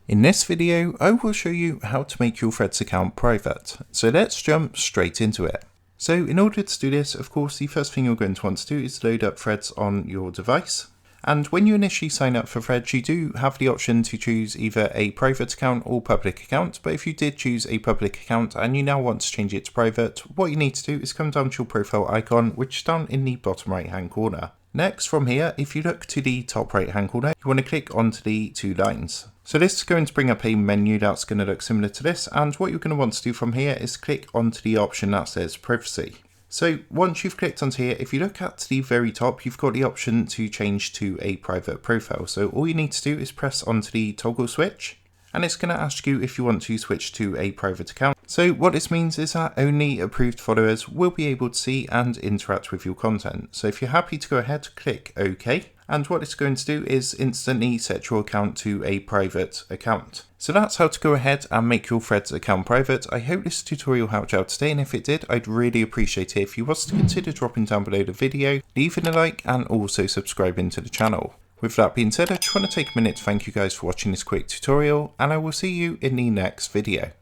In this video, I will show you how to make your Threads account private. So let's jump straight into it. So in order to do this, of course, the first thing you're going to want to do is load up Threads on your device. And when you initially sign up for Threads, you do have the option to choose either a private account or public account. But if you did choose a public account and you now want to change it to private, what you need to do is come down to your profile icon, which is down in the bottom right hand corner. Next, from here, if you look to the top right hand corner, you want to click onto the two lines. So this is going to bring up a menu that's going to look similar to this, and what you're going to want to do from here is click onto the option that says privacy. So once you've clicked onto here, if you look at the very top, you've got the option to change to a private profile. So all you need to do is press onto the toggle switch, and it's going to ask you if you want to switch to a private account. So what this means is that only approved followers will be able to see and interact with your content. So if you're happy to go ahead, click OK. And what it's going to do is instantly set your account to a private account. So that's how to go ahead and make your Threads account private. I hope this tutorial helped you out today, and if it did, I'd really appreciate it if you was to consider dropping down below the video, leaving a like and also subscribing to the channel. With that being said, I just want to take a minute to thank you guys for watching this quick tutorial, and I will see you in the next video.